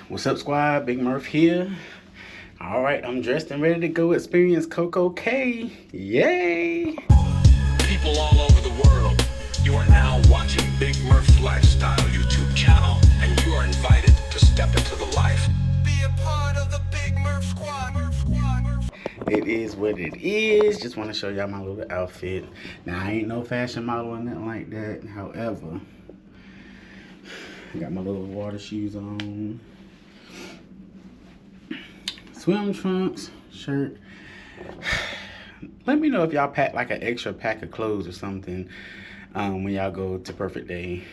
What's up, squad? Big Murph here. All right, I'm dressed and ready to go experience CoCo Cay. Yay! People all over the world, you are now watching Big Murph's Lifestyle YouTube channel, and you are invited to step into the life. Be a part of the Big Murph squad. It is what it is. Just want to show y'all my little outfit. Now, I ain't no fashion model or nothing like that. However, I got my little water shoes on. Swim trunks, shirt. Let me know if y'all pack like an extra pack of clothes or something when y'all go to Perfect Day.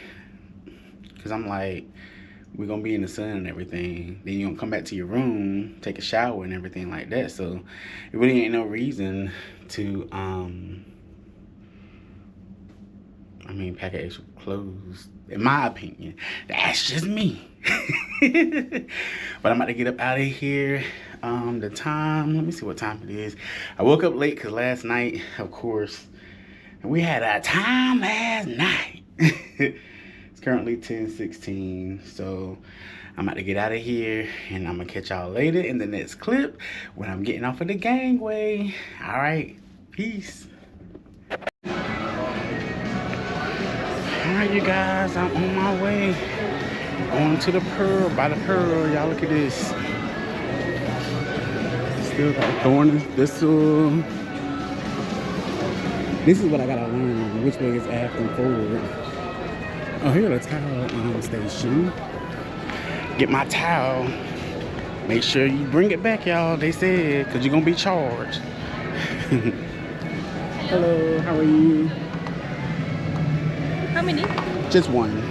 Cause I'm like, we're gonna be in the sun and everything. Then you're gonna come back to your room, take a shower and everything like that. So it really ain't no reason to pack of extra clothes, in my opinion. That's just me. But I'm about to get up out of here. The time, let me see what time it is. I woke up late because last night, of course, we had a time last night. It's currently 10:16, so I'm about to get out of here, and I'm gonna catch y'all later in the next clip when I'm getting off of the gangway. All right, peace. All right, you guys, I'm on my way. Going to the Pearl, by the Pearl. Y'all look at this. Still got thorn and thistle. This is what I gotta learn, which way is aft and forward. Oh, here the towel station. Get my towel. Make sure you bring it back, y'all. They said, because you're gonna be charged. Hello, how are you? How many? Just one.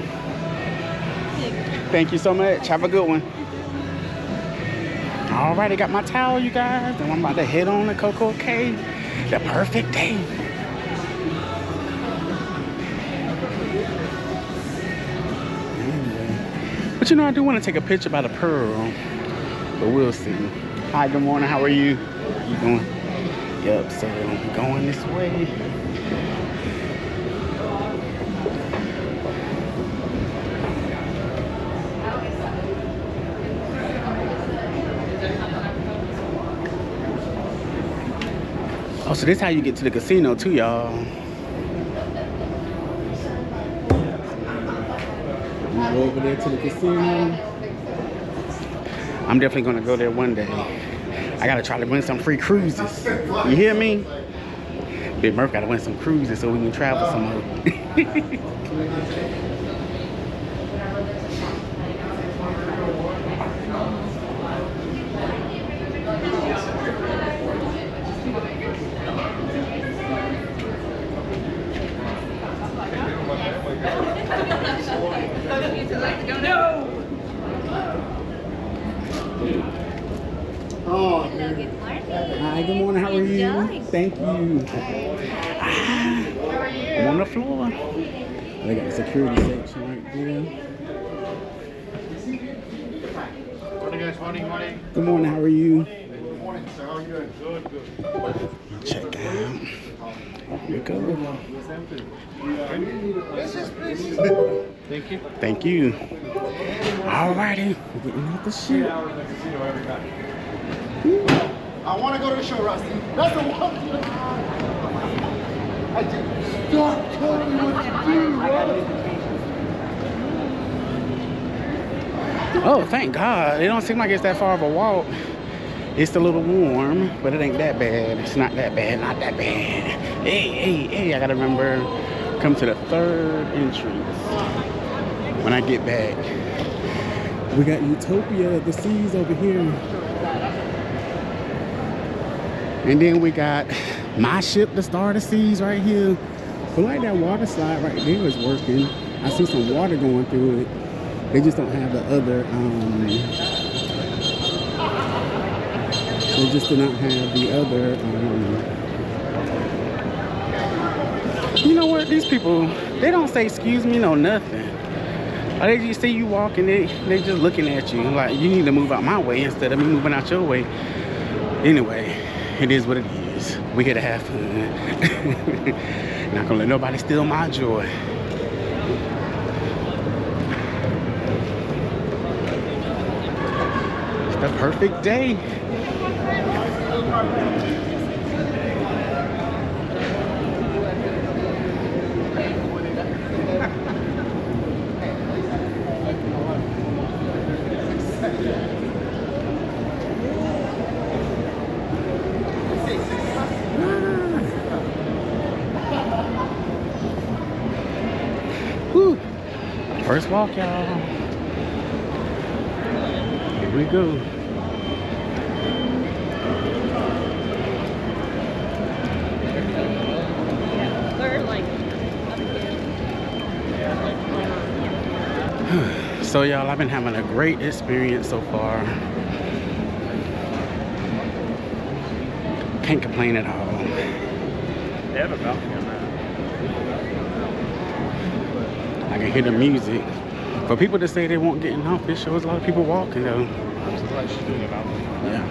Thank you so much. Have a good one. All right, I got my towel, you guys, and I'm about to head on to CoCo Cay. The perfect day. Anyway. But you know, I do want to take a picture by the Pearl, but we'll see. Hi, good morning. How are you? How you doing? Yep, so we're going this way. Oh, so this is how you get to the casino too, y'all. Go over there to the casino. I'm definitely gonna go there one day. I gotta try to win some free cruises. You hear me? Big Murph gotta win some cruises so we can travel some more. Oh, hello, good morning. Hi, good morning. How are you? Thank you. I'm on the floor. They got the security section right there. Morning, guys. Morning. Good morning. How are you? Good morning, sir. How are you doing? Good. Check out. Here we go. Thank you. Thank you. Alrighty, we're getting out the ship. I want to go to the show, Rusty. That's the one. I just don't tell me what to do. Oh, thank God. It don't seem like it's that far of a walk. It's a little warm, but it ain't that bad. It's not that bad, not that bad. Hey, I gotta remember, come to the third entrance when I get back. We got Utopia, the seas over here. And then we got my ship, the Star OTS right here. But like that water slide right there is working. I see some water going through it. They just don't have the other, they just do not have the other, you know what, these people, they don't say excuse me, no nothing. They just see you walking, they just looking at you like you need to move out my way instead of me moving out your way. Anyway, it is what it is. We here to have fun. Not gonna let nobody steal my joy. The perfect day. Woo. First walk, y'all. Here we go. So y'all, I've been having a great experience so far. Can't complain at all. They have a balcony on that. I can hear the music. For people that say they won't get off, it shows a lot of people walking though. I'm so glad she's doing a balcony. Yeah.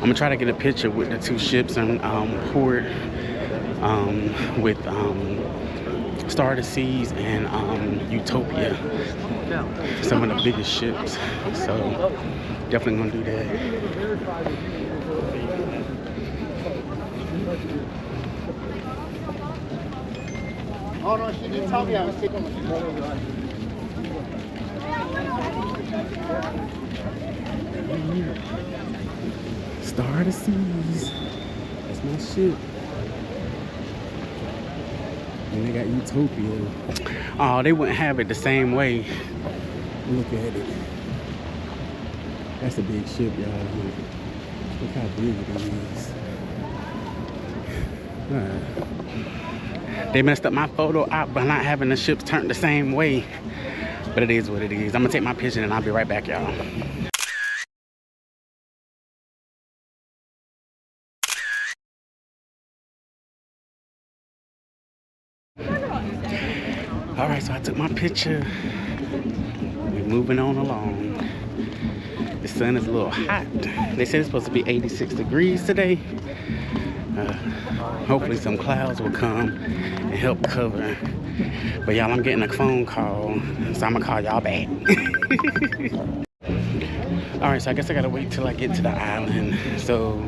I'm gonna try to get a picture with the two ships and port with Star OTS and Utopia, some of the biggest ships. So definitely gonna do that. Oh no, she didn't tell me I was taking my Star OTS. That's my ship. And they got Utopia. Oh, they wouldn't have it the same way. Look at it. That's a big ship, y'all. Look how big it is. They messed up my photo op by not having the ships turned the same way. But it is what it is. I'm gonna take my picture and I'll be right back, y'all. All right, so I took my picture. We're moving on along. The sun is a little hot. They said it's supposed to be 86 degrees today. Hopefully some clouds will come and help cover. But y'all, I'm getting a phone call, so I'm gonna call y'all back. All right, so I guess I gotta wait till I get to the island. So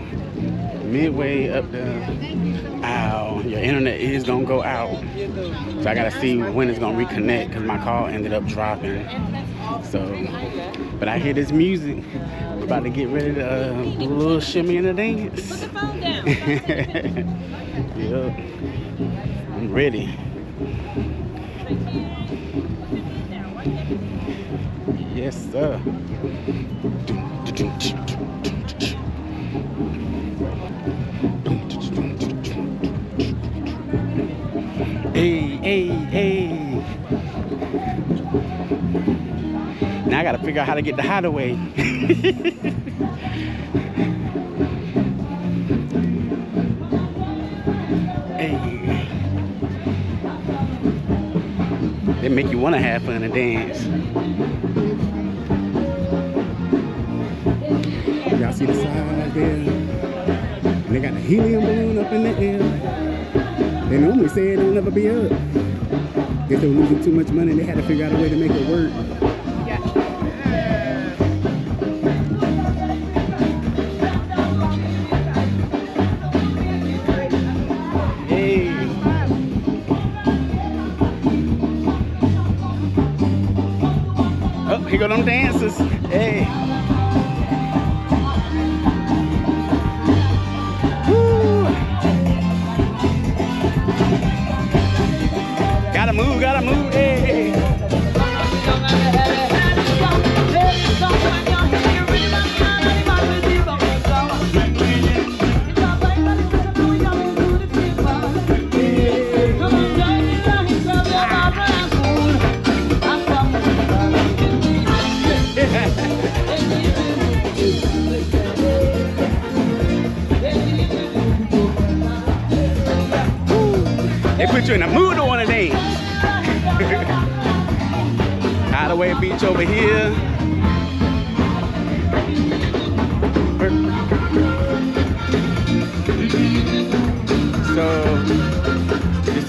midway up the aisle, your internet is gonna go out. So I gotta see when it's gonna reconnect because my call ended up dropping. So, but I hear this music. We're about to get ready to do a little shimmy and a dance. Put the phone down. Yep, I'm ready. Yes, sir. Hey, hey, hey. Now I gotta figure out how to get the Hideaway. Hey. They make you want to have fun and dance. Y'all see the side there? And they got the helium balloon up in the air. They normally say it don't ever be up. Guess they were losing too much money. They had to figure out a way to make it work. Hey. Oh, here go them dancers. Hey. Gotta move, hey. They put you in a mood to want to dance. Hideaway Beach over here.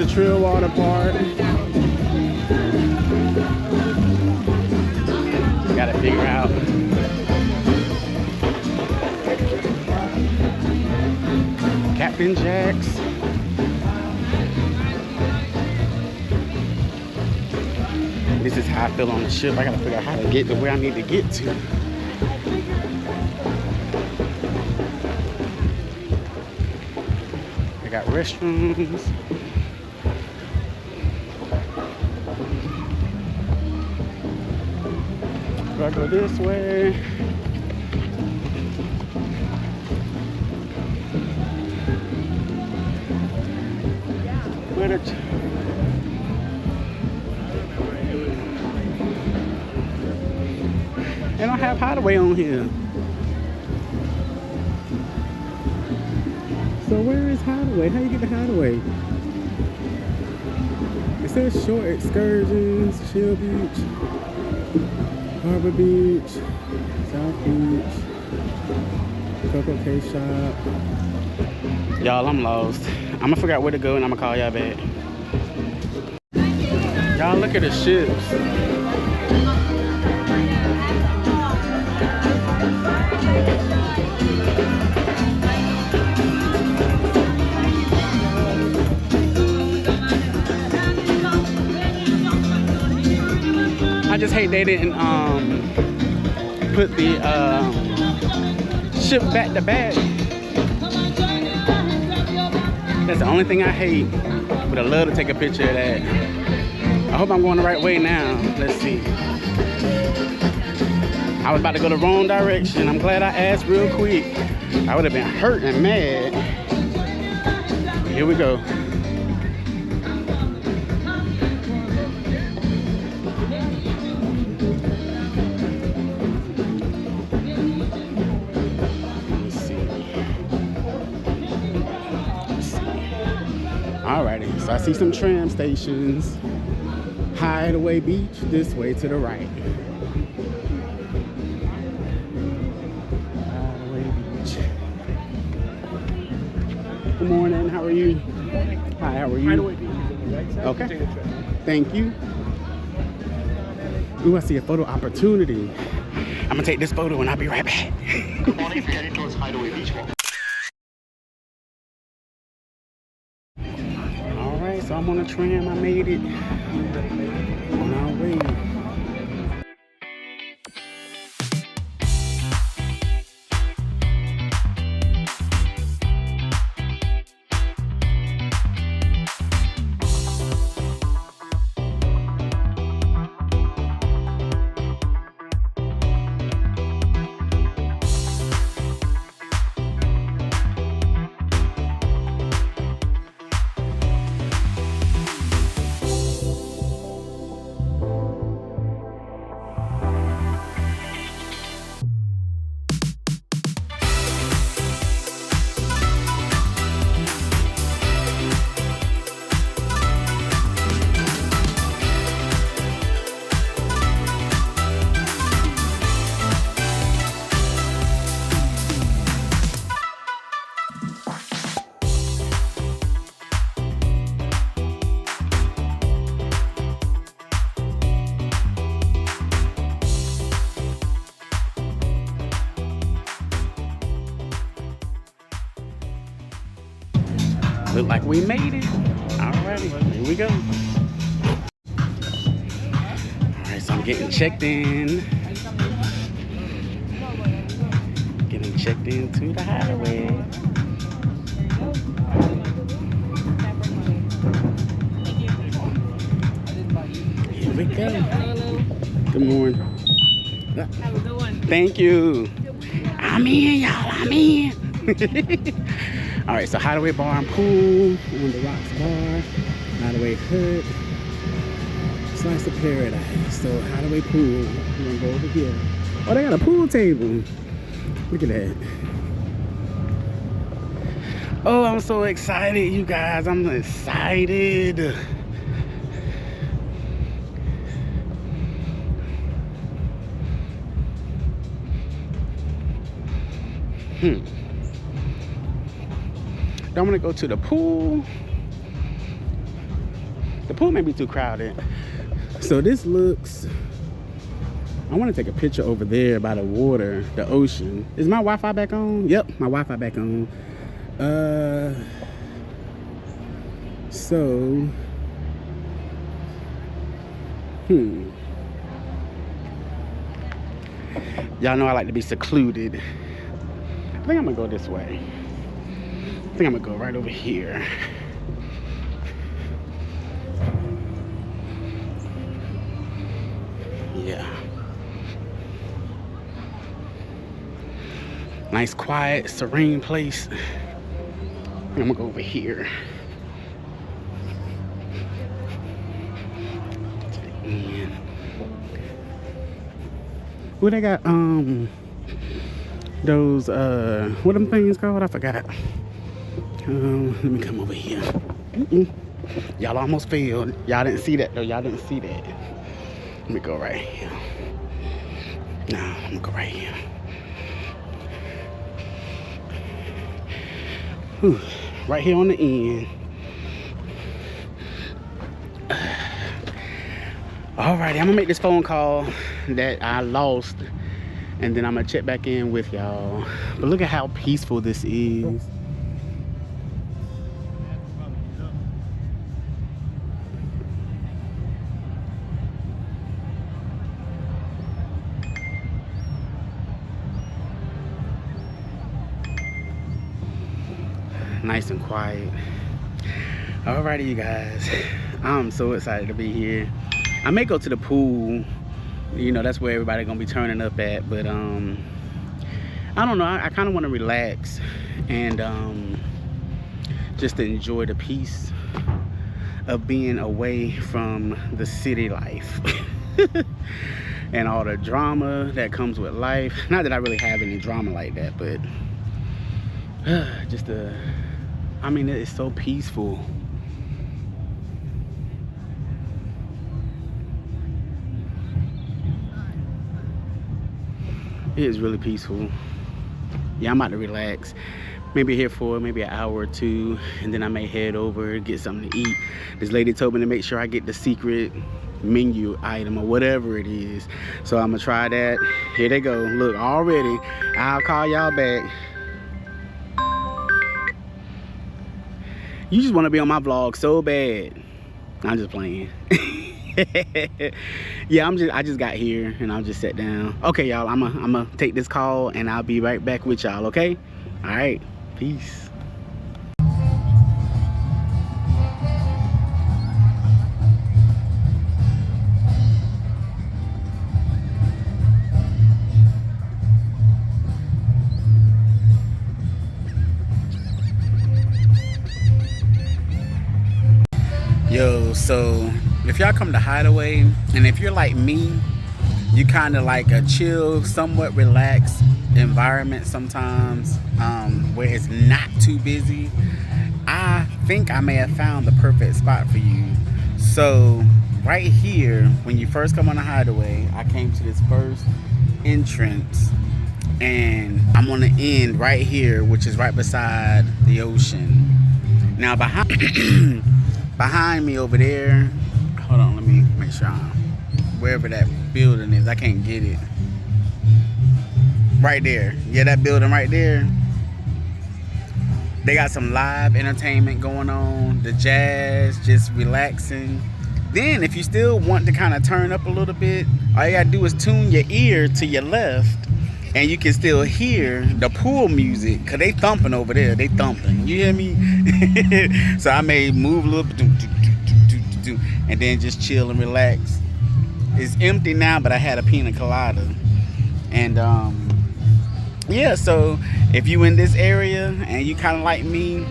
to Trill Water Park. Gotta figure out. Captain Jack's. This is how I feel on the ship. I gotta figure out how to get to where I need to get to. They got restrooms. Do I go this way? Where the they don't have Hideaway on here. So where is Hideaway? How you get to Hideaway? It says short excursions, Chill Beach, Harbor Beach, South Beach, CoCo Cay shop. Y'all, I'm lost. I'm gonna figure out where to go and I'm gonna call y'all back. Y'all look at the ships. I just hate they didn't put the ship back to back. That's the only thing I hate. But I'd love to take a picture of that. I hope I'm going the right way now. Let's see. I was about to go the wrong direction. I'm glad I asked real quick. I would have been hurt and mad. Here we go. Alrighty, so I see some tram stations. Hideaway Beach, this way to the right. Hideaway Beach. Good morning, how are you? Hi, how are you? Hideaway Beach is on the right side. Okay. Take a trip. Thank you. Ooh, I see a photo opportunity. I'm gonna take this photo and I'll be right back. Good morning, if you're heading towards Hideaway Beach. Alright, so I'm on a tram, I made it. On our way. Look like we made it. Alrighty, here we go. Alright, so I'm getting checked in. Getting checked into the Hideaway. Here we go. Good morning. Have a good one. Thank you. I'm in, y'all. I'm in. All right, so Hideaway Bar and Pool on the Rocks Bar. Hideaway Hood. Slice of Paradise. So Hideaway Pool. We're gonna go over here. Oh, they got a pool table. Look at that. Oh, I'm so excited, you guys. I'm excited. Don't want to go to the pool. pool may be too crowded. So this looks, I want to take a picture over there by the water, the ocean. Is my Wi-Fi back on? Yep, my Wi-Fi back on. So, y'all know I like to be secluded. I think I'm gonna go this way. I think I'm gonna go right over here. Yeah. Nice, quiet, serene place. I'm gonna go over here. To the end. Who they got? Those what them things called? I forgot. Let me come over here. Y'all almost failed. Y'all didn't see that though. Y'all didn't see that. Let me go right here. Nah, I'm gonna go right here. Whew. Right here on the end. Alrighty, I'm gonna make this phone call that I lost, and then I'm gonna check back in with y'all. But look at how peaceful this is. Nice and quiet. Alrighty, you guys, I'm so excited to be here. I may go to the pool, you know, that's where everybody gonna be turning up at, but I don't know, I kind of want to relax and just to enjoy the peace of being away from the city life and all the drama that comes with life. Not that I really have any drama like that, but just I mean, it's so peaceful. It is really peaceful. Yeah, I'm about to relax. Maybe here for maybe an hour or two, and then I may head over, get something to eat. This lady told me to make sure I get the secret menu item or whatever it is. So I'm gonna try that. Here they go. Look, already. I'll call y'all back. You just want to be on my vlog so bad. I'm just playing. Yeah, I just got here and I'll just sat down. Okay, y'all, I'm gonna take this call and I'll be right back with y'all, okay? All right, peace. Yo, so if y'all come to Hideaway, and if you're like me, you kind of like a chill, somewhat relaxed environment sometimes, where it's not too busy, I think I may have found the perfect spot for you. So right here, when you first come on the Hideaway, I came to this first entrance, and I'm on the end right here, which is right beside the ocean. Now behind me over there, hold on, let me make sure wherever that building is, I can't get it. Right there, yeah, that building right there. They got some live entertainment going on, the jazz, just relaxing. Then if you still want to kind of turn up a little bit, all you gotta do is tune your ear to your left, and you can still hear the pool music, cause they thumping over there. They thumping. You hear me? So I may move a little bit, and then just chill and relax. It's empty now, but I had a pina colada, and yeah. So if you in this area and you kind of like me,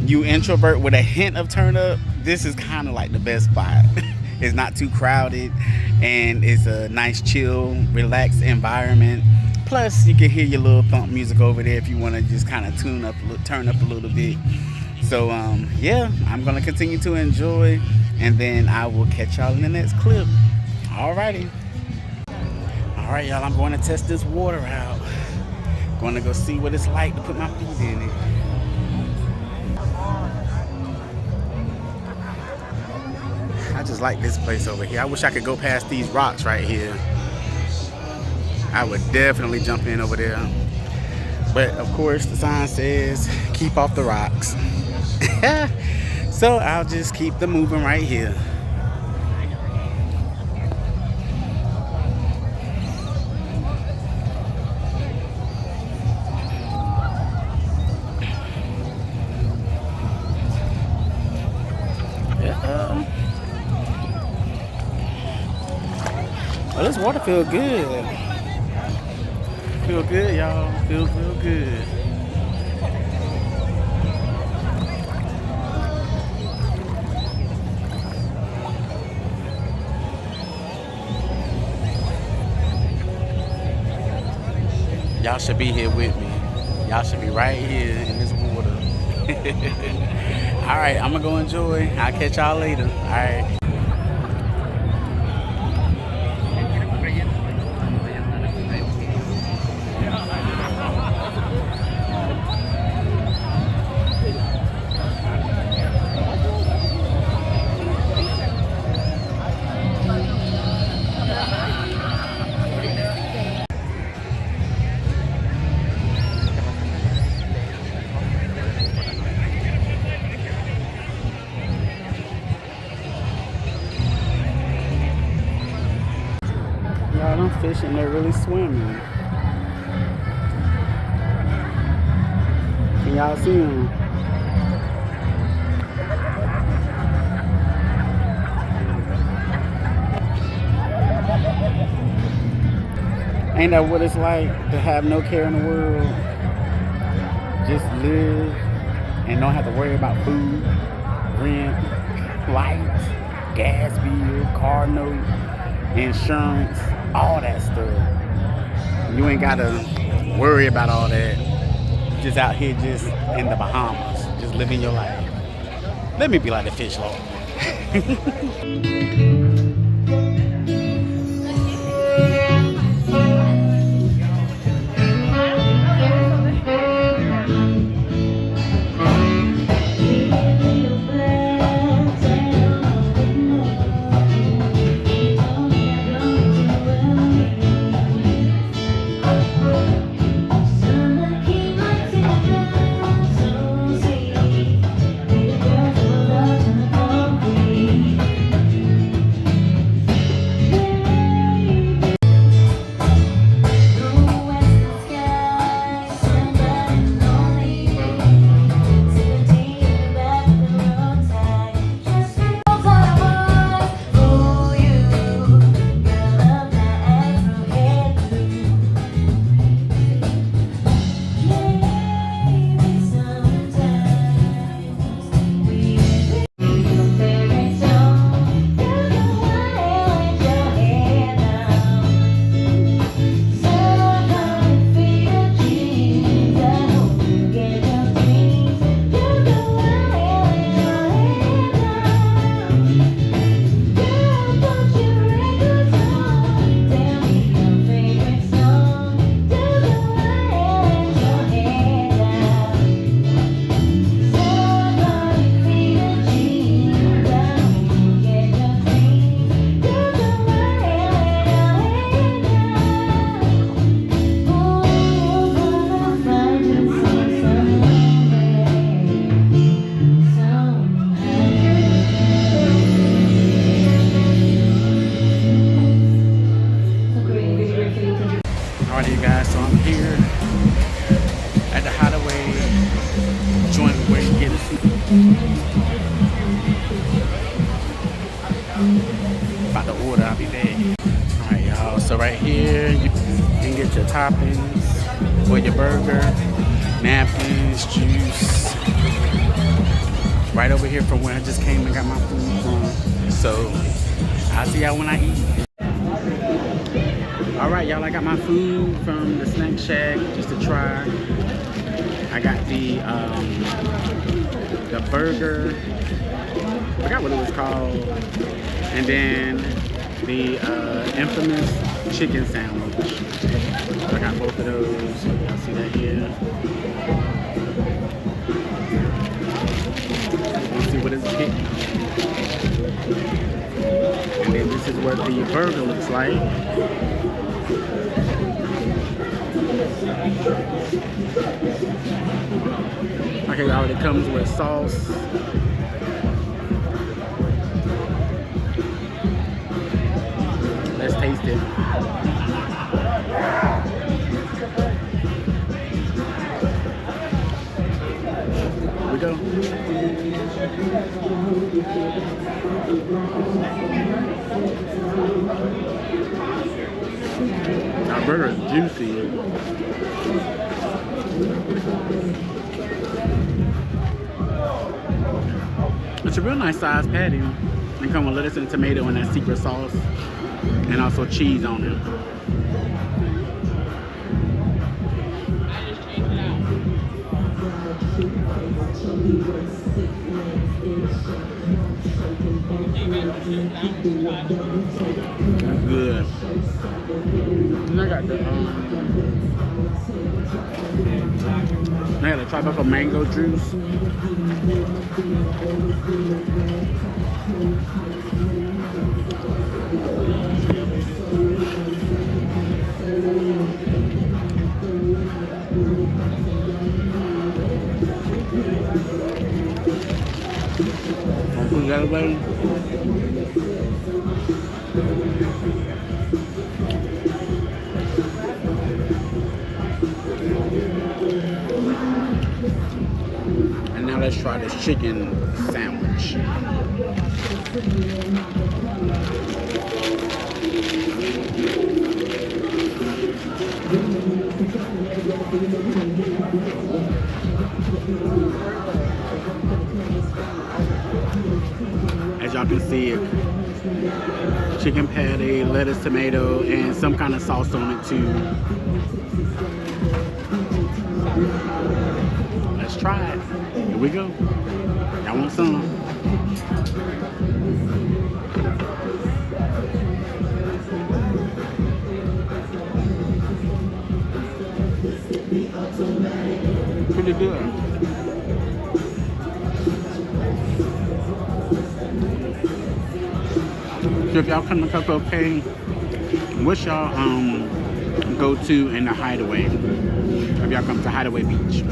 you introvert with a hint of turn up, this is kind of like the best spot. It's not too crowded, and it's a nice, chill, relaxed environment. Plus, you can hear your little thump music over there if you want to just kind of turn up a little bit. So, yeah, I'm going to continue to enjoy, and then I will catch y'all in the next clip. Alrighty. Alright, y'all, I'm going to test this water out. Going to go see what it's like to put my feet in it. I I just like this place over here. I wish I could go past these rocks right here. I would definitely jump in over there. But of course the sign says keep off the rocks. So I'll just keep them moving right here. Well, this water feel good. Feel good, y'all. Feel good. Y'all should be here with me. Y'all should be right here in this water. All right, I'm gonna go enjoy. I'll catch y'all later. All right. Y'all, I'm fishing, they're really swimming. Can y'all see them? Ain't that what it's like to have no care in the world? Just live and don't have to worry about food, rent, lights, gas bill, car note, insurance, all that stuff. You ain't gotta worry about all that. Just out here, just in the Bahamas, just living your life. Let me be like the fish lord. Alright, you guys, so I'm here at the Hideaway joint where you get a seat. About to order, I'll be back. Alright, y'all, so right here you can get your toppings for your burger, napkins, juice. Right over here from where I just came and got my food from. So I'll see y'all when I eat. Alright, y'all, I got my food from the snack shack just to try. I got the burger, I forgot what it was called, and then the infamous chicken sandwich. So I got both of those, so y'all see that here. Let's see what it's getting. what the burger looks like. Okay, it already comes with sauce. Let's taste it. Here we go. Our burger is juicy. It's a real nice sized patty. It comes with lettuce and tomato and that secret sauce, and also cheese on it. That's good. And I got the tropical mango juice. I'll put that away. And now let's try this chicken sandwich. As y'all can see, chicken patty, lettuce, tomato, and some kind of sauce on it too. Let's try it. Here we go. Y'all want some? Pretty good. So if y'all come to CoCo Cay, what's y'all go to in the Hideaway? If y'all come to Hideaway Beach,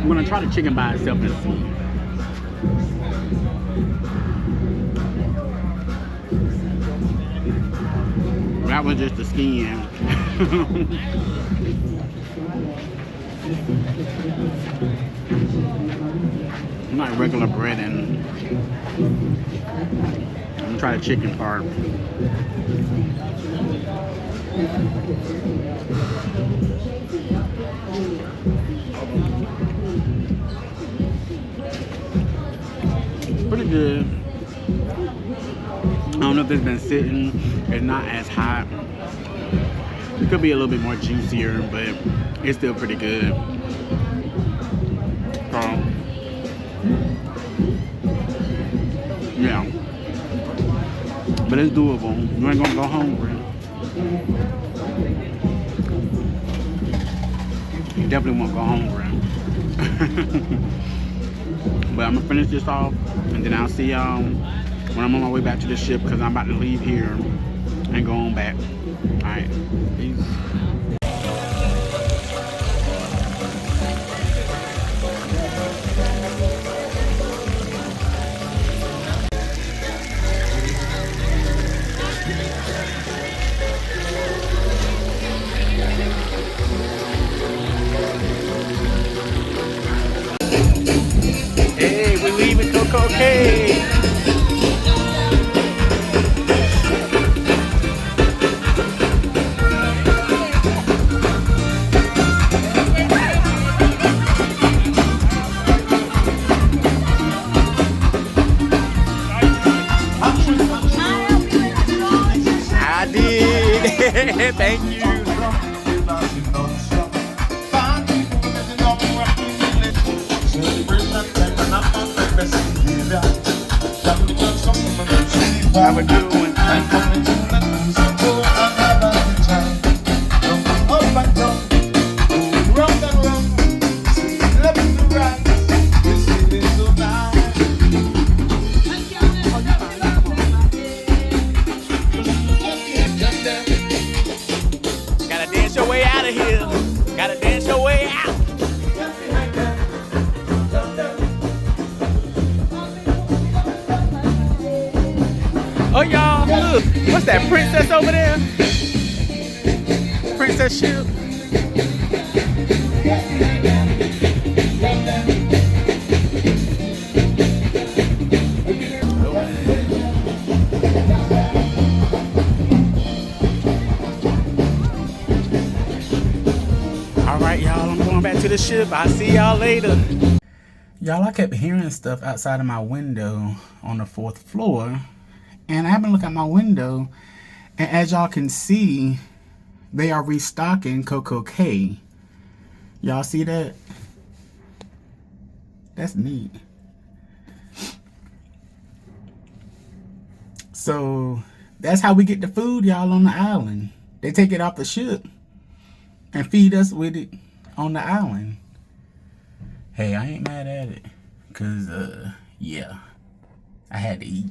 I'm gonna try the chicken by itself and see. That was just the skin. Not regular bread, and I'm gonna try the chicken part. Pretty good. I don't know if it's been sitting. It's not as hot. It could be a little bit more juicier, but it's still pretty good. Yeah, but it's doable. You ain't gonna go hungry. You definitely won't go hungry. But I'm gonna finish this off, and then I'll see y'all when I'm on my way back to the ship, because I'm about to leave here and go on back. All right, peace. Hey, we're leaving CoCo Cay. I did. Thank you. Have a good one. of here. Gotta dance your way out. Oh, y'all, look. What's that, princess over there? Princess ship. Alright, y'all, I'm going back to the ship. I'll see y'all later. Y'all, I kept hearing stuff outside of my window on the 4th floor. And I happened to look out my window. And as y'all can see, they are restocking CoCo Cay. Y'all see that? That's neat. So that's how we get the food, y'all, on the island. They take it off the ship and feed us with it on the island. Hey, I ain't mad at it. Cause yeah, I had to eat.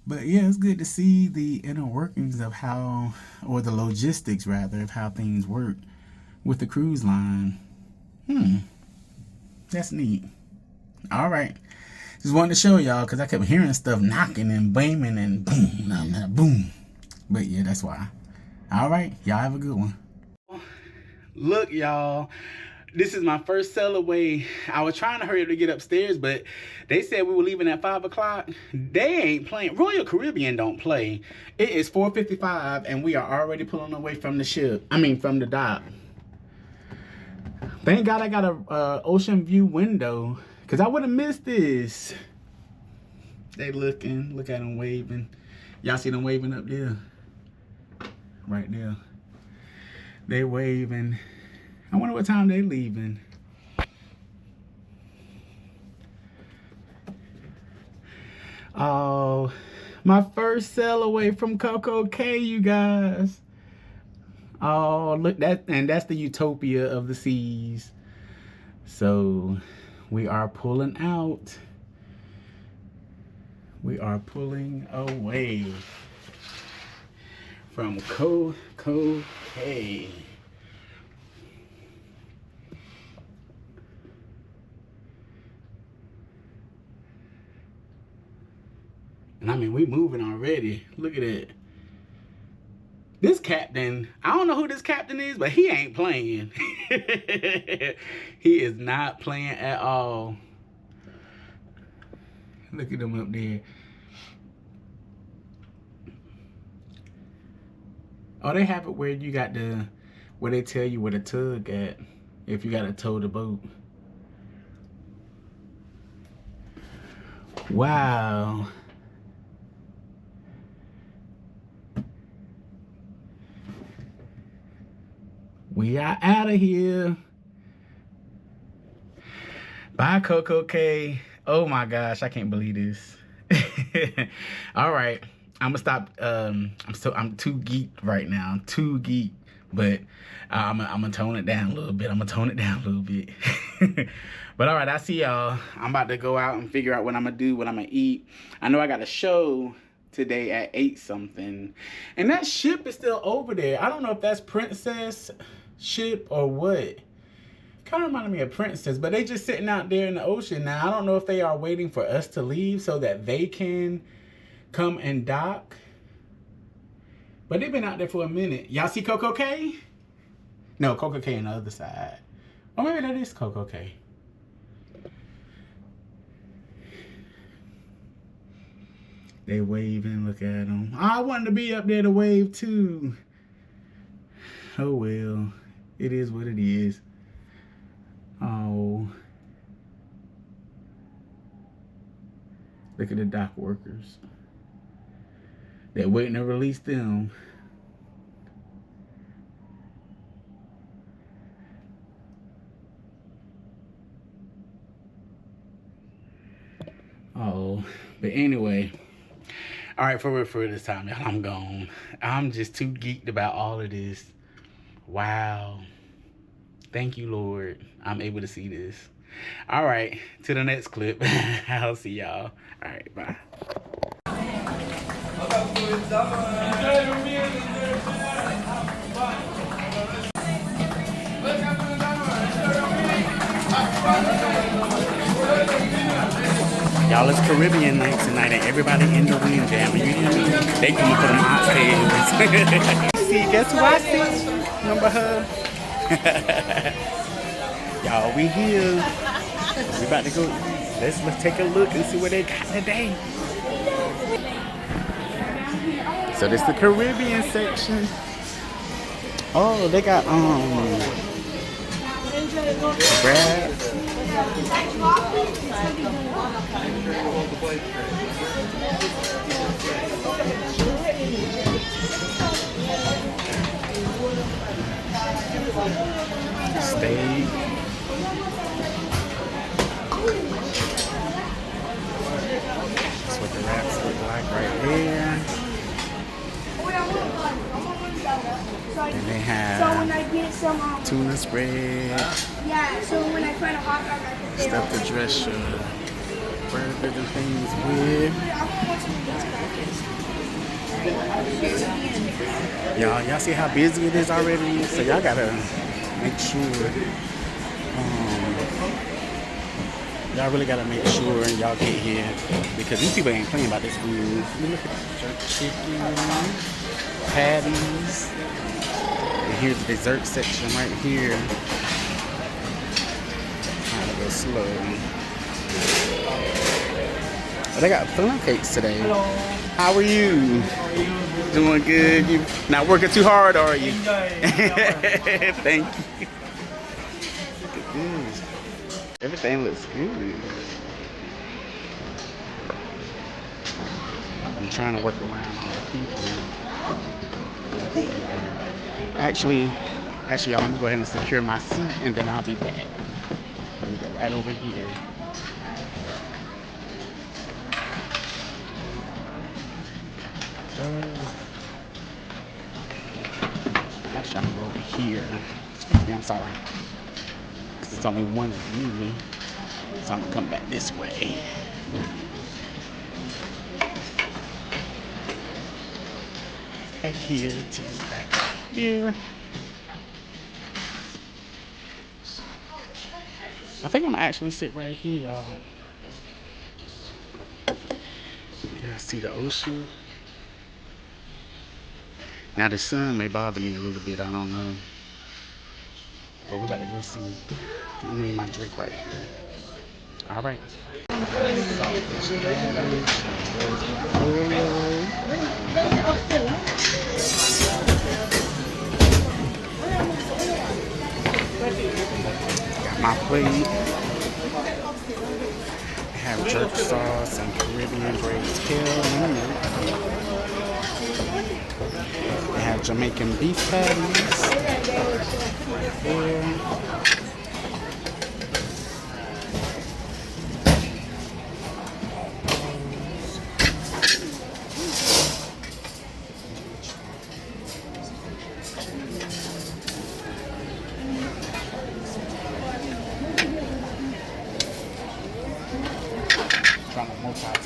But yeah, it's good to see the inner workings of how, or the logistics rather, of how things work with the cruise line. That's neat. All right. Just wanted to show y'all because I kept hearing stuff knocking and banging and boom, boom. But yeah, that's why. All right. Y'all have a good one. Look, y'all. This is my first sail away. I was trying to hurry up to get upstairs, but they said we were leaving at 5 o'clock. They ain't playing. Royal Caribbean don't play. It is 4:55, and we are already pulling away from the ship. I mean, from the dock. Thank God I got a ocean view window, because I would have missed this. They looking. Look at them waving. Y'all see them waving up there? Right there. They waving. I wonder what time they leaving. Oh, my first sail away from CoCo Cay, you guys. Oh, look, that's the utopia of the seas. So we are pulling out. We are pulling away from CoCo Cay. And I mean, we moving already. Look at it. This captain, I don't know who this captain is, but he ain't playing. He is not playing at all. Look at him up there. Oh, they have it where you got where they tell you where the tug at, if you gotta tow the boat. Wow. We are out of here. Bye, CoCo Cay. Oh my gosh, I can't believe this. All right, I'm gonna stop. I'm too geeked right now. Too geeked, but I'm gonna tone it down a little bit. But all right, I see y'all. I'm about to go out and figure out what I'm gonna do, what I'm gonna eat. I know I got a show today at 8 something, and that ship is still over there. I don't know if that's Princess ship or what. Kind of reminded me of Princess, but they just sitting out there in the ocean now. I don't know if they are waiting for us to leave so that they can come and dock, but they've been out there for a minute. Y'all see CoCo Cay? No, CoCo Cay on the other side. Or maybe that is CoCo Cay. They waving, look at them. I wanted to be up there to wave too. Oh well, it is what it is. Oh. Look at the dock workers. They're waiting to release them. Oh, but anyway. All right, for this time, y'all, I'm gone. I'm just too geeked about all of this. Wow. Thank you, Lord. I'm able to see this. All right, to the next clip. I'll see y'all. All right, bye. Y'all, it's Caribbean night tonight, and everybody in the wind jamming. You hear me? They coming for them oxtails. See, guess who I see? Remember her? Y'all, we here. We about to go. Let's take a look and see what they got today. So this is the Caribbean section. Oh, they got crabs. Steak. That's what the wraps look like right there. And they have tuna spread. Yeah, so when I find a hot dog, I can Stuff to dress your burgers and things with. Y'all see how busy it is already? So y'all gotta make sure. Y'all really gotta make sure y'all get here because these people ain't playing about this food. Look at jerk chicken, patties. And here's the dessert section right here. Trying to go slow. Oh, they got fun cakes today. Hello. How are you? How are you? Doing good. You not working too hard, are you? Enjoy. Thank you. Look at this. Everything looks good. I'm trying to work around all the people. Actually, y'all, I'm gonna go ahead and secure my seat and then I'll be back. Let me go right over here. Actually, I'm gonna go over here. Excuse me, I'm sorry. Because it's only one of me. So I'm gonna come back this way. Back here to back here. I think I'm gonna actually sit right here, y'all. Yeah, see the ocean. Now the sun may bother me a little bit, I don't know. But we're about to go see. I need my drink right here. All right. Got my plate. I have jerk sauce and Caribbean braised kale. I have Jamaican beef patties. Right there. Trying to multitask.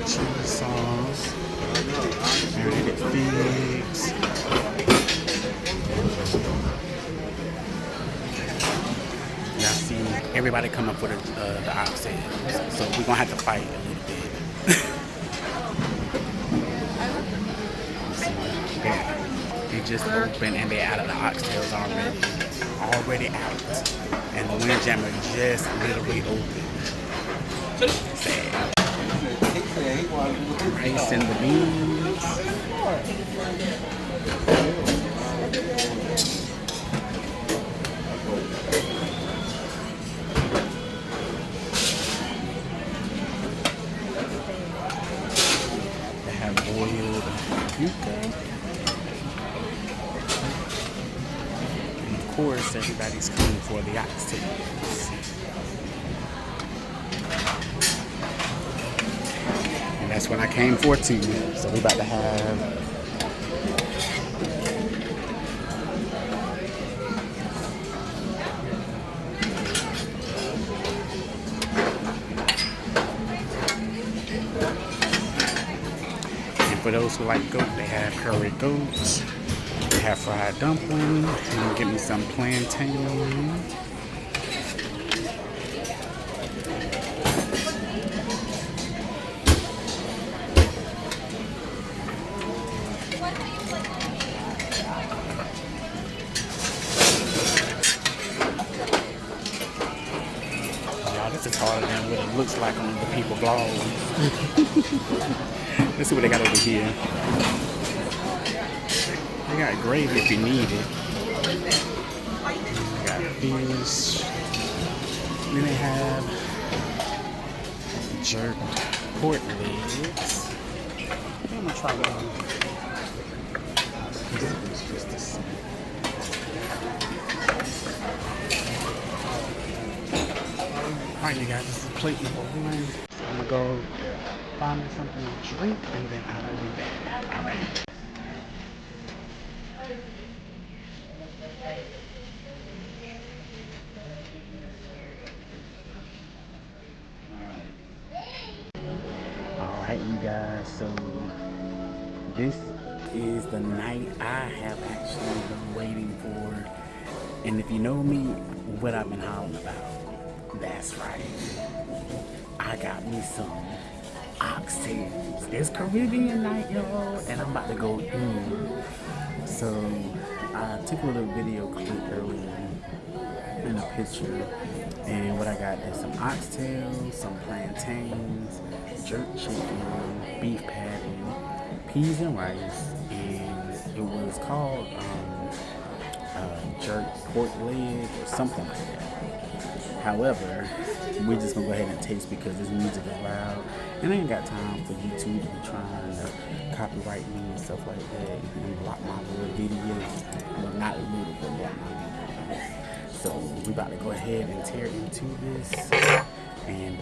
Chili sauce, marinated figs. Y'all see everybody come up for the oxtails, so we're gonna have to fight a little bit. They just opened and they're out of the oxtails already out, and the windjammer just literally opened. Sad. Rice and the beans. They have boiled yuca. And of course, everybody's coming for the oxtails. That's what I came for too. So we about to have for those who like goat, they have curry goats. They have fried dumpling. And give me some plantain. Y'all, this is harder than what it looks like on the people blog. Let's see what they got over here. They got gravy if you need it. They got fish. Then they have jerk pork legs. I'm gonna try one. This is just the same. Alright, you guys, this is plate number 1. So I'm gonna go find me something to drink and then I will be back. Alright. Alright, you guys, so this is the night I have actually been waiting for. And if you know me, what I've been hollering about, that's right. I got me some oxtails. It's Caribbean night, y'all, and I'm about to go in. So I took a little video clip earlier in a picture, and what I got is some oxtails, some plantains, jerk chicken, beef patty, peas and rice, and it was called jerk pork leg or something like that. However, we're just gonna go ahead and taste because this music is loud, and I ain't got time for YouTube to be trying to copyright me and stuff like that and block my little video. Well, not little, but block my video. So we about to go ahead and tear into this, and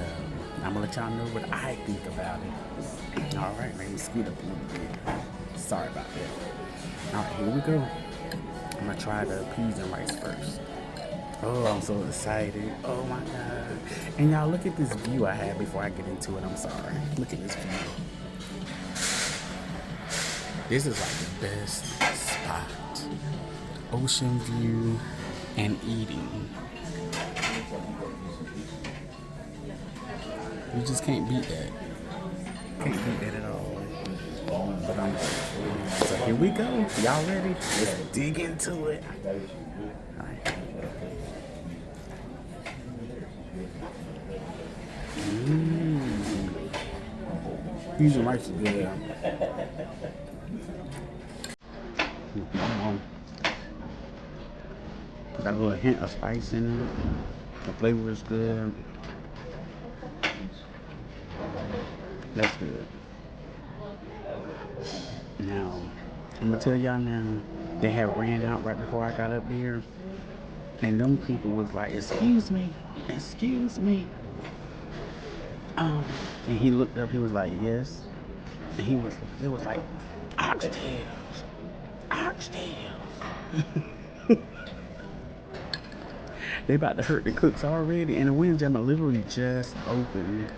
I'm gonna let y'all know what I think about it. All right, let me scoot up a little bit. Sorry about that. All right, here we go. I'm gonna try the peas and rice first. Oh, I'm so excited. Oh my God. And y'all, look at this view I had before I get into it. I'm sorry. Look at this view. This is like the best spot. Ocean view and eating. You just can't beat that. Can't beat that at all. But I'm ready. So here we go. Y'all ready? Let's dig into it. All right. Peas and rice is good. Got a little hint of spice in it. The flavor is good. That's good. Now, I'm gonna tell y'all now, they had ran out right before I got up there. And them people was like, excuse me. And he looked up, he was like, yes. And it was like, oxtails. They about to hurt the cooks already, and the Windjammer literally just opened.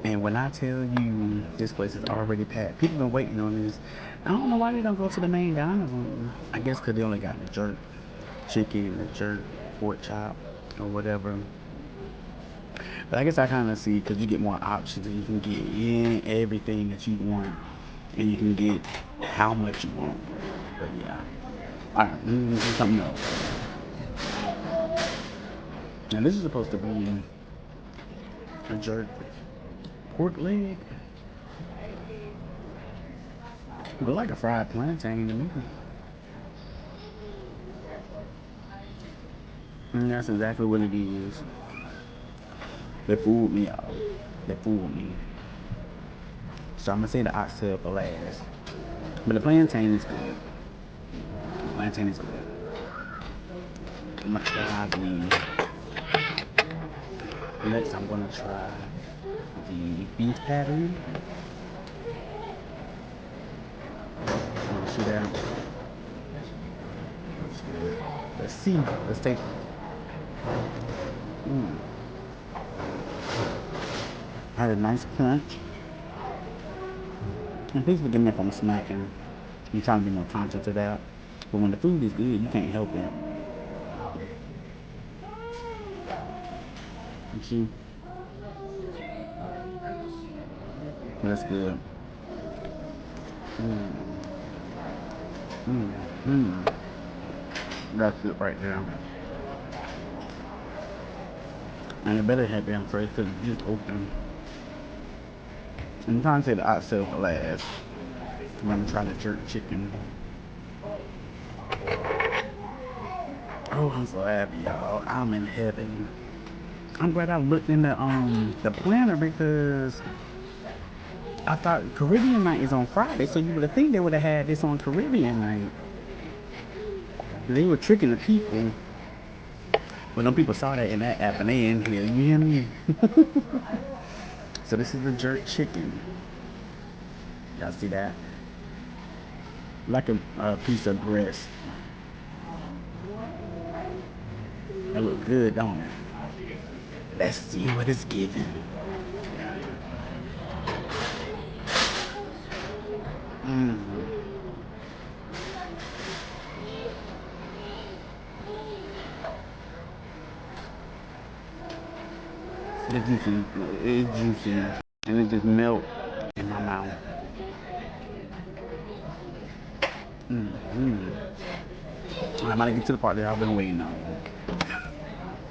And when I tell you this place is already packed, people been waiting on this. I don't know why they don't go to the main dining room. I guess because they only got the jerk chicken, the jerk pork chop, or whatever. But I guess I kind of see, because you get more options and you can get in everything that you want, and you can get how much you want. But yeah. Alright, let me do something else. Now this is supposed to be a jerk pork leg. Look like a fried plantain to me. And that's exactly what it is. They fooled me, y'all. They fooled me. So I'm gonna say the oxtail for last. But the plantain is good. Plantain is good. I'm gonna try next I'm gonna try the beef patty. See that? Let's see. Let's take. Had a nice crunch. And please forgive me if I'm smacking. I'm trying to be more conscious of that. But when the food is good, you can't help it. You see? That's good. That's it right there. And it better have been fresh because it just opened. I'm trying to say the hot sale for last. I'm gonna try the jerk chicken. Oh, I'm so happy, y'all. I'm in heaven. I'm glad I looked in the planner because I thought Caribbean night is on Friday, so you would have think they would have had this on Caribbean night. They were tricking the people. But them people saw that in that app and they in here, you hear me? So this is the jerk chicken. Y'all see that? Like a piece of breast. That look good, don't it? Let's see what it's giving. It's juicy. It's juicy. And it just melt in my mouth. I'm about to get to the part that I've been waiting on.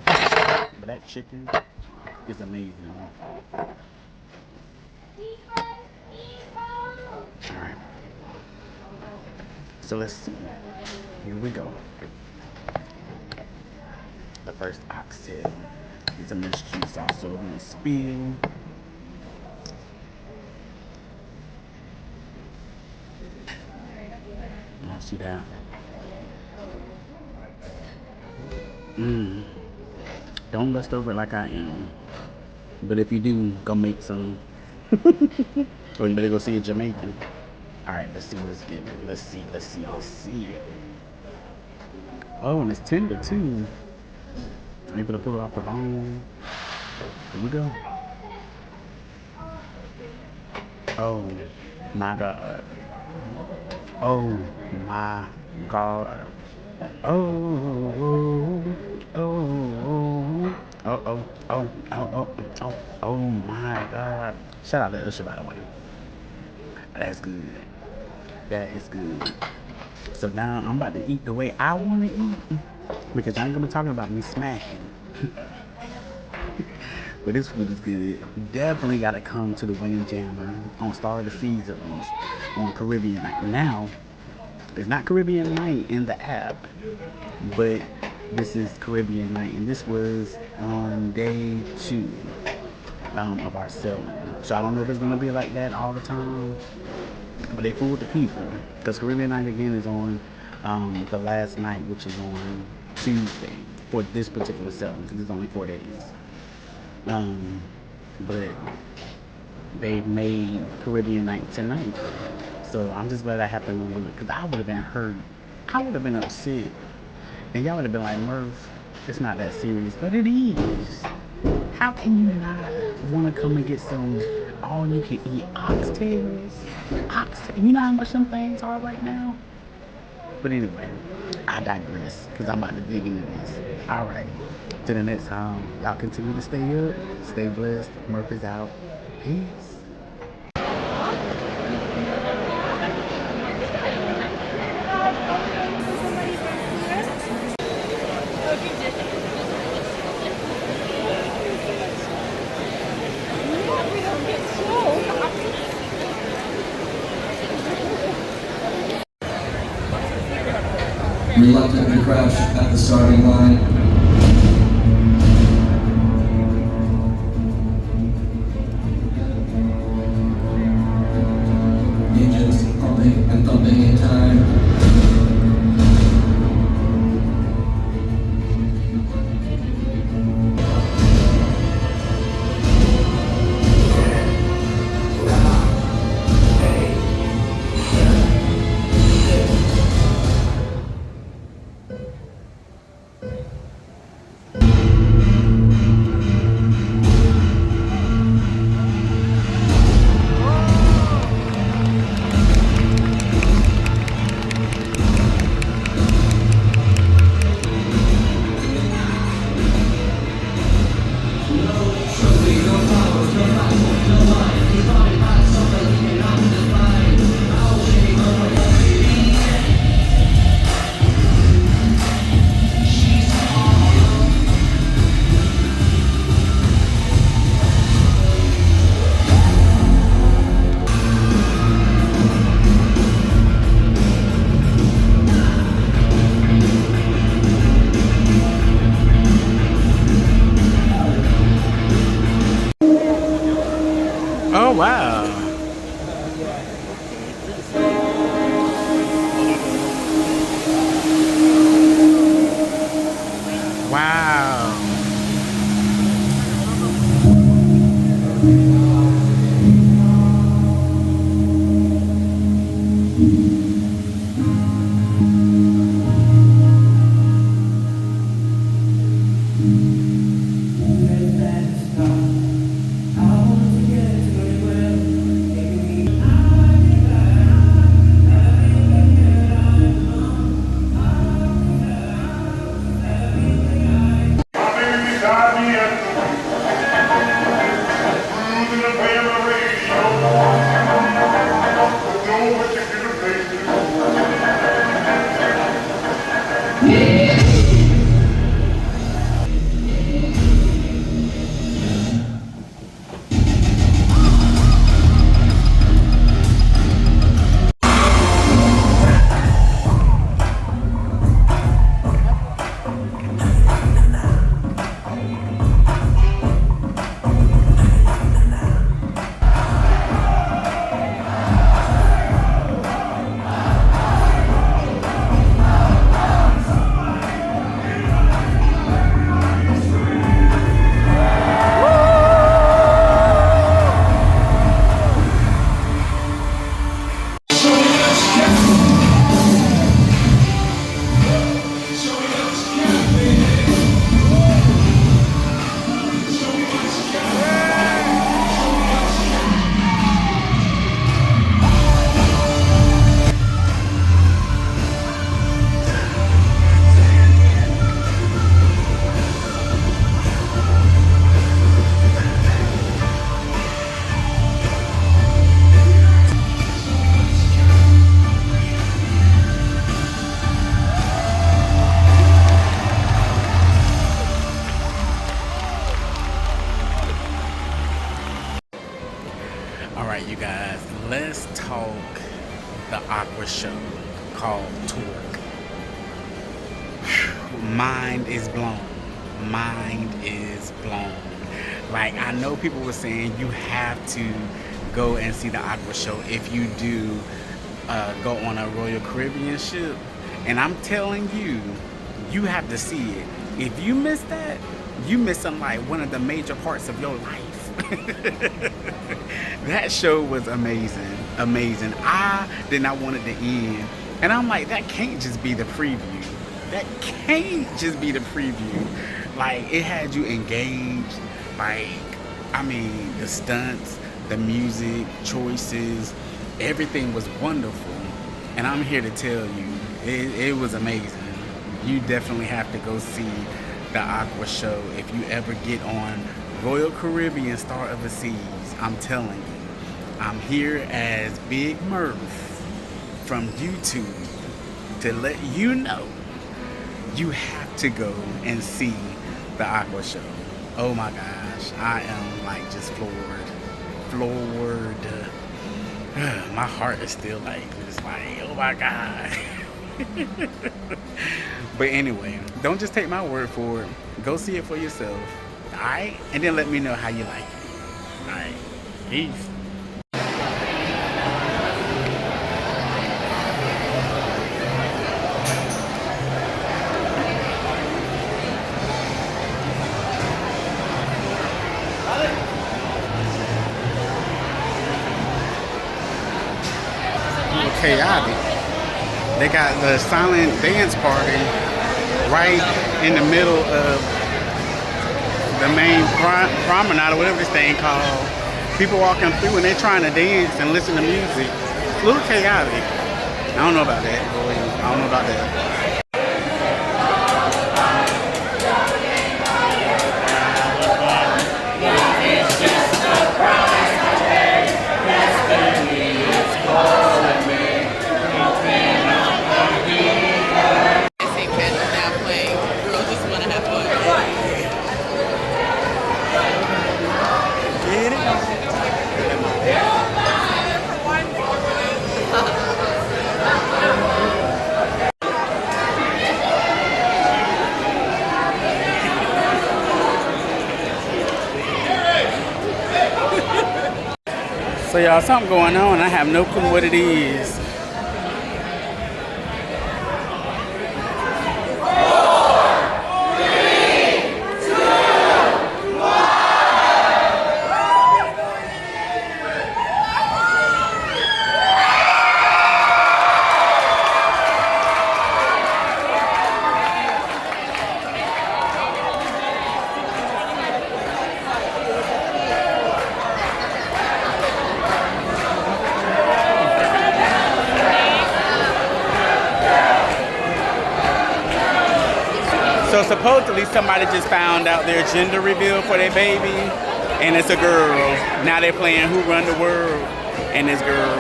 But that chicken is amazing. Alright. So let's see. Here we go. The first oxtail. It's a mixed juice also. I'm gonna spill. See that? Don't lust over like I am. But if you do, go make some. Or you better go see a Jamaican. Alright, let's see what it's giving. Let's see. Oh, and it's tender too. I'm able to pull it off the bone. Here we go. Oh my God. Oh my God. Oh my God. Shout out to Usher, by the way. That's good. That is good. So now I'm about to eat the way I want to eat. Because I ain't gonna be talking about me smacking. But this food is good. Definitely gotta come to the Windjammer on Star of the Seasons on Caribbean night. Now, it's not Caribbean night in the app, but this is Caribbean night, and this was on day 2 of our selling. So I don't know if it's gonna be like that all the time, but they fooled the people because Caribbean night again is on the last night, which is on Tuesday for this particular selling because it's only 4 days. But they made Caribbean night tonight. So I'm just glad I happened to look, because I would have been hurt. I would have been upset. And y'all would have been like, Murph, it's not that serious. But it is. How can you not want to come and get some all you can eat oxtails? You know how much them things are right now? But anyway, I digress, because I'm about to dig into this. Alright. Till the next time, y'all continue to stay up, stay blessed. Murph is out. Peace. Reluctantly crouched at the starting line. Engines pumping and thumping in time. Oh, wow. Wow. All right, you guys, let's talk the aqua show called Torque. Mind is blown. Mind is blown. Like, I know people were saying you have to go and see the aqua show if you do go on a Royal Caribbean ship. And I'm telling you, you have to see it. If you miss that, you missing like one of the major parts of your life. That show was amazing. Amazing. I did not want it to end. And I'm like, that can't just be the preview. That can't just be the preview. Like, it had you engaged. Like, I mean, the stunts, the music, choices, everything was wonderful. And I'm here to tell you, it was amazing. You definitely have to go see the aqua show if you ever get on Royal Caribbean Star of the Seas. I'm telling you, I'm here as Big Murph from YouTube to let you know you have to go and see the aqua show. Oh my gosh, I am like just floored. My heart is still like just like, oh my god. But anyway, don't just take my word for it. Go see it for yourself. Alright? And then let me know how you like it. Alright. Peace. Chaotic. They got the silent dance party right in the middle of the main promenade or whatever this thing called. People walking through and they're trying to dance and listen to music. It's a little chaotic. I don't know about that. I don't know about that. So y'all, something going on. I have no clue what it is. So supposedly somebody just found out their gender reveal for their baby, and it's a girl. Now they're playing Who Run the World, and it's girls.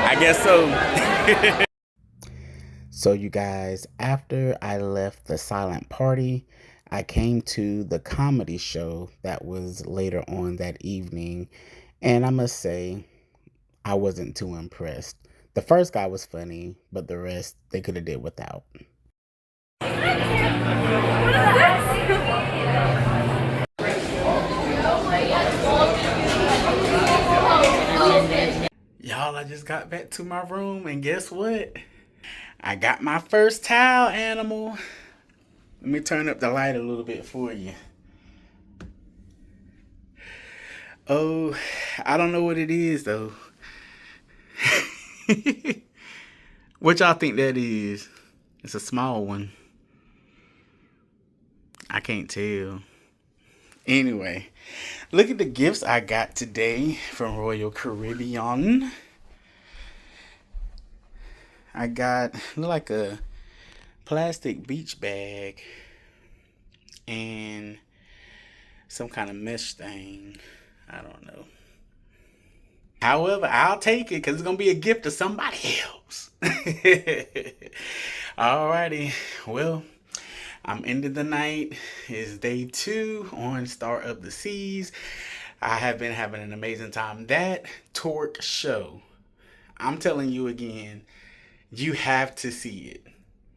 I guess so. So you guys, after I left the silent party, I came to the comedy show that was later on that evening, and I must say, I wasn't too impressed. The first guy was funny, but the rest they could have did without. Y'all, I just got back to my room, and guess what? I got my first towel animal. Let me turn up the light a little bit for you. Oh, I don't know what it is though. What y'all think that is? It's a small one. I can't tell. Anyway, look at the gifts I got today from Royal Caribbean. I got, look like a plastic beach bag and some kind of mesh thing. I don't know. However, I'll take it because it's going to be a gift to somebody else. Alrighty. Well, I'm ending the night. It's day 2 on Star of the Seas. I have been having an amazing time. That Torque show, I'm telling you again, you have to see it.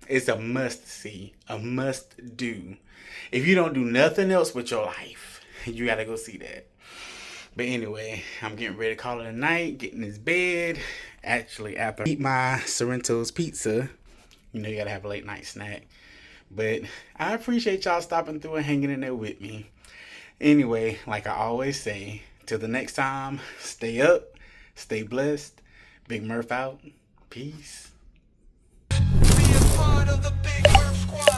It's a must see, a must do. If you don't do nothing else with your life, you got to go see that. But anyway, I'm getting ready to call it a night, get in this bed. Actually, after I eat my Sorrento's pizza, you know you got to have a late night snack. But I appreciate y'all stopping through and hanging in there with me. Anyway, like I always say, till the next time, stay up, stay blessed. Big Murph out. Peace. Be a part of the Big Murph Squad.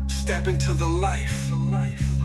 Step into the life.